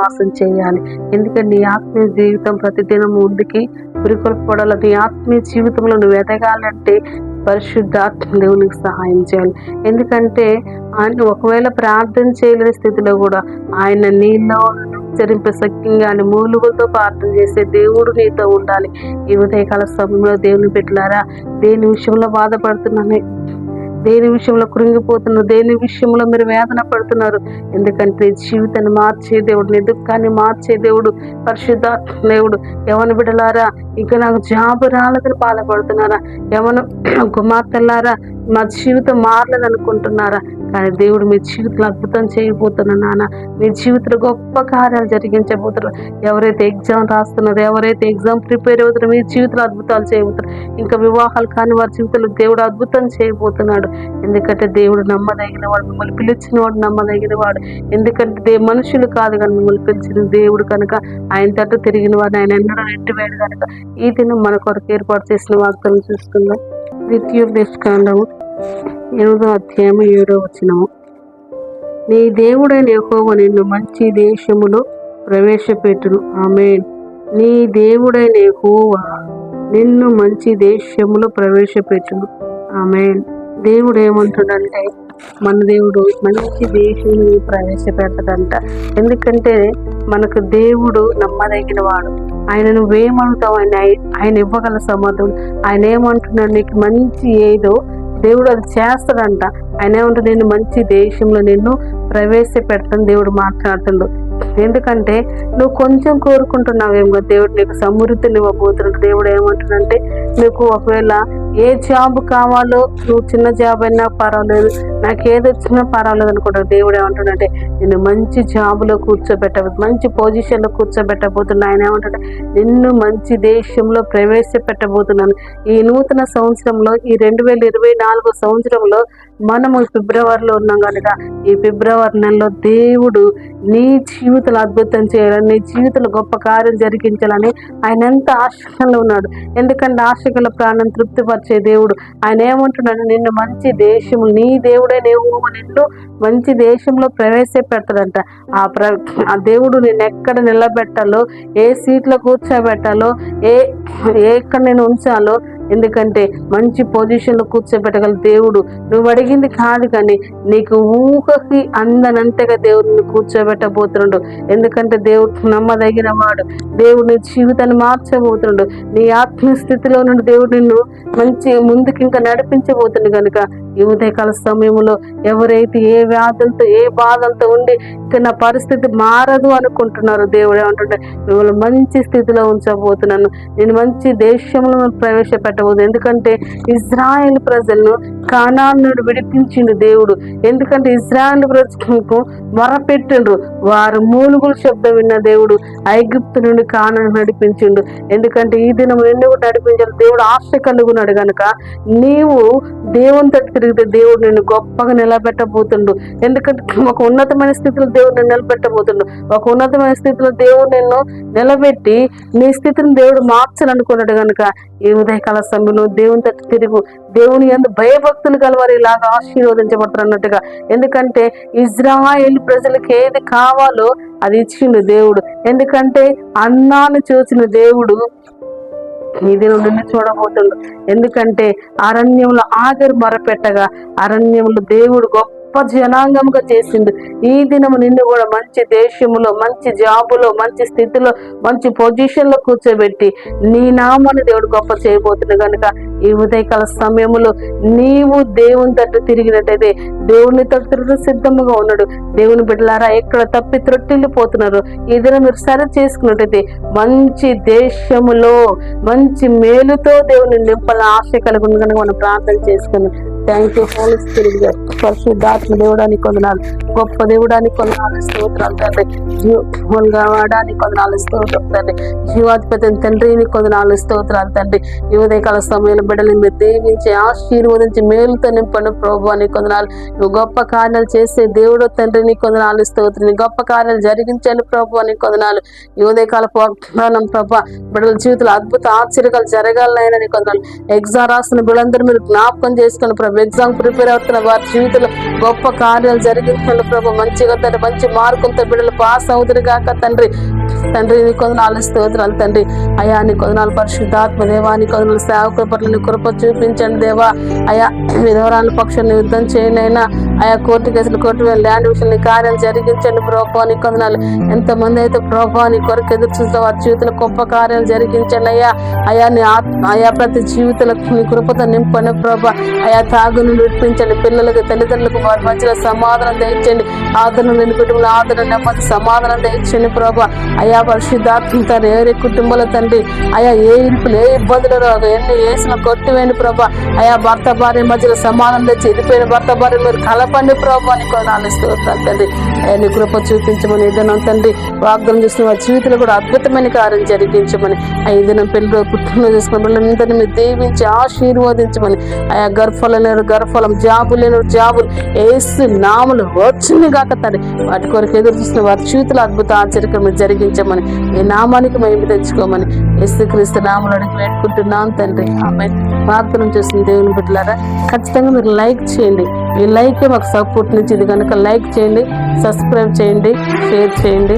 సహవాసం చేయాలి. ఎందుకంటే నీ ఆత్మీయ జీవితం ప్రతిదినం ముందుకి పురికొల్పడాలి. నీ ఆత్మీయ జీవితంలో నువ్వు ఎదగాలంటే పరిశుద్ధాత్మ దేవునికి సహాయం చేయాలి. ఎందుకంటే ఆయన ఒకవేళ ప్రార్థన చేయలేని స్థితిలో కూడా ఆయన నీలో చరింపే శక్తిగా ఆయన మూలుగులతో ప్రార్థన చేసే దేవుడు నీతో ఉండాలి. ఈ ఉదయకాల సమయంలో దేవుని పెట్టారా, దేని విషయంలో బాధపడుతున్నాను, దేని విషయంలో కృంగిపోతున్నారు, దేని విషయంలో మీరు వేదన పడుతున్నారు. ఎందుకంటే జీవితాన్ని మార్చే దేవుడు, నీ దుఃఖాన్ని మార్చే దేవుడు పరిశుద్ధాత్మ దేవుడు. యవన బిడ్డలారా, ఇంకా నాకు జాబ్ రాలేదని బాధపడుతున్నారా? యవన కుమార్తెలారా, మా జీవితం మారలేదు అనుకుంటున్నారా? కానీ దేవుడు మీ జీవితంలో అద్భుతం చేయబోతున్నారు నాన్న. మీ జీవితంలో గొప్ప కార్యాలు జరిగించబోతున్నారు. ఎవరైతే ఎగ్జామ్ రాస్తున్నారో, ఎవరైతే ఎగ్జామ్ ప్రిపేర్ అవుతున్నారో, మీ జీవితంలో అద్భుతాలు చేయబోతున్నారు. ఇంకా వివాహాలు కాని వారి జీవితంలో దేవుడు అద్భుతం చేయబోతున్నాడు. ఎందుకంటే దేవుడు నమ్మదగిన వాడు, మిమ్మల్ని పిలిచిన వాడు నమ్మదగిన వాడు. ఎందుకంటే మనుషులు కాదు కానీ మిమ్మల్ని పిలిచిన దేవుడు కనుక ఆయన తట్టు తిరిగిన వాడు ఆయన ఎన్నడూ నెట్టివేడు కనుక ఈ దినం మన కొరకు ఏర్పాటు చేసిన వాగ్దానం చూసుకుందాం. ద్వితీయోపదేశకాండము 8వ అధ్యాయము 7వ వచనము. నీ దేవుడైన యెహోవా నిన్ను మంచి దేశములో ప్రవేశపెట్టును. ఆమేన్. నీ దేవుడైన యెహోవా నిన్ను మంచి దేశములో ప్రవేశపెట్టును. ఆమేన్. దేవుడు ఏమంటున్నాడంటే మన దేవుడు మంచి దేశంలో ప్రవేశపెడతాడంట. ఎందుకంటే మనకు దేవుడు నమ్మదగిన వాడు. ఆయన నువ్వేమంటావు ఆయన ఇవ్వగల సమర్థుడు. ఆయన ఏమంటున్నాడు, నీకు మంచి ఏదో దేవుడు అది చేస్తాడంట. ఆయన ఏమంటాడు, నేను మంచి దేశంలో నిన్ను ప్రవేశపెడతాను దేవుడు మాట్లాడుతుండు. ఎందుకంటే నువ్వు కొంచెం కోరుకుంటున్నావేమో, దేవుడు నీకు సమృద్ధిని ఇవ్వబోతున్నాడు. దేవుడు ఏమంటున్నాడంటే నీకు ఒకవేళ ఏ జాబ్ కావాలో, నువ్వు చిన్న జాబ్ అయినా పర్వాలేదు, నాకు ఏది వచ్చినా పర్వాలేదు అనుకుంటావు. దేవుడు ఏమంటాడంటే నిన్ను మంచి జాబ్లో మంచి పొజిషన్లో కూర్చోబెట్టబోతున్నా. ఆయన ఏమంటాడు, నిన్ను మంచి దేశంలో ప్రవేశపెట్టబోతున్నాను. ఈ నూతన సంవత్సరంలో, ఈ 2024 సంవత్సరంలో మనము ఫిబ్రవరిలో ఉన్నాం కనుక ఈ ఫిబ్రవరి నెలలో దేవుడు నీ జీవితంలో అద్భుతం చేయాలని, నీ జీవితంలో గొప్ప కార్యం జరిగించాలని ఆయన ఎంత ఆశలో ఉన్నాడు. ఎందుకంటే ఆశగల ప్రాణం తృప్తిపరిచే దేవుడు. ఆయన ఏమంటున్నాడు, నిన్ను మంచి దేశము, నీ దేవుడే నిన్ను మంచి దేశంలో ప్రవేశపెడతాడంట. ఆ దేవుడు నిన్ను ఎక్కడ నిలబెట్టాలో, ఏ సీట్లో కూర్చోబెట్టాలో, ఎక్కడ నేను ఉంచాలో, ఎందుకంటే మంచి పొజిషన్లో కూర్చోబెట్టగల దేవుడు. నువ్వు అడిగింది కాదు కానీ నీకు ఊహకి అందనంతగా దేవుడిని కూర్చోబెట్టబోతున్నాడు. ఎందుకంటే దేవుడు నమ్మదగిన వాడు. దేవుడు నీ జీవితాన్ని మార్చబోతున్నాడు. నీ ఆత్మస్థితిలో నుండి దేవుడు నిన్ను మంచి ముందుకు ఇంకా నడిపించబోతుంది. కనుక ఈ ఉదయకాల సమయంలో ఎవరైతే ఏ వ్యాధులతో, ఏ బాధలతో ఉండి నా పరిస్థితి మారదు అనుకుంటున్నారు, దేవుడు ఏమంటుంటే మిమ్మల్ని మంచి స్థితిలో ఉంచబోతున్నాను, నేను మంచి దేశంలో ప్రవేశపెట్టబోదు. ఎందుకంటే ఇజ్రాయేల్ ప్రజలను కానాను నుండి విడిపించిండు దేవుడు. ఎందుకంటే ఇజ్రాయేల్ ప్రజలకు మొరపెట్టిండ్రు, వారు మూలుగుల శబ్దం విన్న దేవుడు ఐగుప్తు నుండి కానాను నడిపించిండు. ఎందుకంటే ఈ దినం నిన్ను కూడా నడిపించాలి. దేవుడు ఆశ కలుగున్నాడు కనుక నీవు దేవుని తట్టు తిరిగితే దేవుడు నిన్ను గొప్పగా నిలబెట్టబోతుండు. ఎందుకంటే ఒక ఉన్నతమైన స్థితిలో దేవుడు నిన్ను నిలబెట్టబోతుండు. ఒక ఉన్నతమైన స్థితిలో దేవుడు నిన్ను నిలబెట్టి నీ స్థితిని దేవుడు మార్చాలనుకున్నాడు. కనుక ఈ ఉదయకాల సమయంలో దేవుని తట్టు తిరుగు. దేవుని యందు భయభక్తులు గలవారు ఇలాగా ఆశీర్వదించబడతారు అన్నట్టుగా. ఎందుకంటే ఇజ్రాయేల్ ప్రజలకు ఏది కావాలో అది ఇచ్చిండు దేవుడు. ఎందుకంటే అన్నాన్ని చూసిన దేవుడు ఈ దినం నిన్ను చూడబోతుండు. ఎందుకంటే అరణ్యంలో ఆగరు మొరపెట్టగా అరణ్యంలో దేవుడు గొప్ప జనాంగంగా చేసిండు. ఈ దినము నిన్ను కూడా మంచి దేశంలో, మంచి జాబులో, మంచి స్థితిలో, మంచి పొజిషన్ లో కూర్చోబెట్టి నీ నామాన్ని దేవుడు గొప్ప చేయబోతుంది. కనుక ఈ ఉదయకాల సమయంలో నీవు దేవుని తట్టు తిరిగినట్టయితే దేవుని తట్టు సిద్ధంగా ఉన్నాడు. దేవుని బిడ్డలారా, ఎక్కడ తప్పి త్రొట్టిల్లిపోతున్నారు ఈ దినం మీరు సరి చేసుకున్నట్టయితే మంచి దేశములో మంచి మేలుతో దేవుని నింపాలని ఆశ కలిగి ఉంది. కనుక మనం ప్రార్థన చేసుకున్నాం. థ్యాంక్ యూ హోలీ స్పిరిట్ గారు. పరిశుద్ధాత్మ దేవుడానికి కొందనాలు, గొప్ప దేవుడానికి కొందనాలు, స్తోత్రాలు తండ్రి. జీవంగా వాడానికి కొందనాలు, స్తోత్రం తండ్రి. జీవాధిపతి తండ్రిని కొందనాలు, స్తోత్రాలు తండ్రి. ఈ ఉదయకాల సమయంలో బిడ్డలు మీరు దీవించి ఆశీర్వదించి మేలుతో నింపండి ప్రభువానికి కొందనాలు. నువ్వు గొప్ప కార్యాలు చేసే దేవుడు తండ్రిని కొందనాలు, స్తోత్రం. గొప్ప కార్యాలు జరిగించండి ప్రభువానికి కొందనాలు. ఈ ఉదయకాల వాగ్దానం ప్రభా బిడ్డల జీవితంలో అద్భుత ఆశ్చర్యాలు జరగాలనైనా కొందనాలు. ఎగ్జామ్ రాస్తున్న బిడ్డలందరూ మీరు జ్ఞాపకం చేసుకుని ప్రభు ప్రభు, ఎగ్జామ్ ప్రిపేర్ అవుతున్న వారి జీవితంలో గొప్ప కార్యాలు జరిగించాలి ప్రభు. మంచిగా తండ్రి, మంచి మార్కులతో బిడ్డలు పాస్ అవుతురు కాక తండ్రి. తండ్రి నీ కొందనాలు స్తోత్రాలు తండ్రి. అయా నీ కొందనాలు పరిశుద్ధాత్మ దేవా, నీ కొందనాలు సేవకుల పట్ల నీ కృప చూపించండి దేవా. అయా విధవరాల పక్షాన్ని యుద్ధం చేయనైనా ఆయా కోర్టు కేసులు కోర్టు ల్యాండ్ విషయంలో నీ కార్యం జరిగించండి ప్రభా. నీ కొందనాలు ఎంతమంది అయితే ప్రభా నీ కొరకు ఎదురు చూస్తే వారి జీవితంలో గొప్ప కార్యాలు జరిగించండి అయ్యా. అయా నీ అయా ప్రతి జీవితాలకు నీ కృపతో నింపండి ప్రభా. అయా తాగును విడిపించండి, పిల్లలకు తల్లిదండ్రులకు వారి మధ్యలో సమాధానం దయచండి, ఆదరణ లేని కుటుంబంలో ఆదరణ నెమ్మది సమాధానం దయచండి ప్రభా. అయా పరిశుద్ధాత్మ తండ్రి, ఏ కుటుంబాల తండ్రి అయా ఏ ఇరుకులు ఏ ఇబ్బందులు ఎన్ని వేసిన కొట్టివేయండి ప్రభా. అయా భర్త భార్య మధ్యలో సమాధానం తెచ్చి వెళ్ళిపోయిన భర్త భార్య మీరు కలపండి ప్రభా. నీ కొనాలి స్తోత్రాలు తండ్రి. నీ కృప చూపించమని ఇదనం తండ్రి. వాగ్దానం చేసిన వారి జీవితంలో కూడా అద్భుతమైన కార్యం జరిగించమని, ఆ దినం పెళ్లి పుట్టిన చేసుకున్న పిల్లలందరినీ మీరు దీవించి ఆశీర్వదించమని, ఆయా గర్భఫలం లేని గర్భఫలం, జాబు లేని జాబులు ఏసు నాములు వచ్చింది కాక తండ్రి. వాటి కొరకు ఎదురు చూసిన వారి జీవితంలో అద్భుత ఆశ్చర్యకరమైన జరిగించమని, ఈ నామానికి మేము తెచ్చుకోమని యేసుక్రీస్తు నామములో అడిగి వేడుకుంటున్నాం తండ్రి. ఆమేన్. ప్రార్థన చేసిన దేవుని బిడ్డలారా, ఖచ్చితంగా మీరు లైక్ చేయండి. ఈ లైకే మాకు సపోర్ట్ నుంచి. ఇది కనుక లైక్ చేయండి, సబ్స్క్రైబ్ చేయండి, షేర్ చేయండి.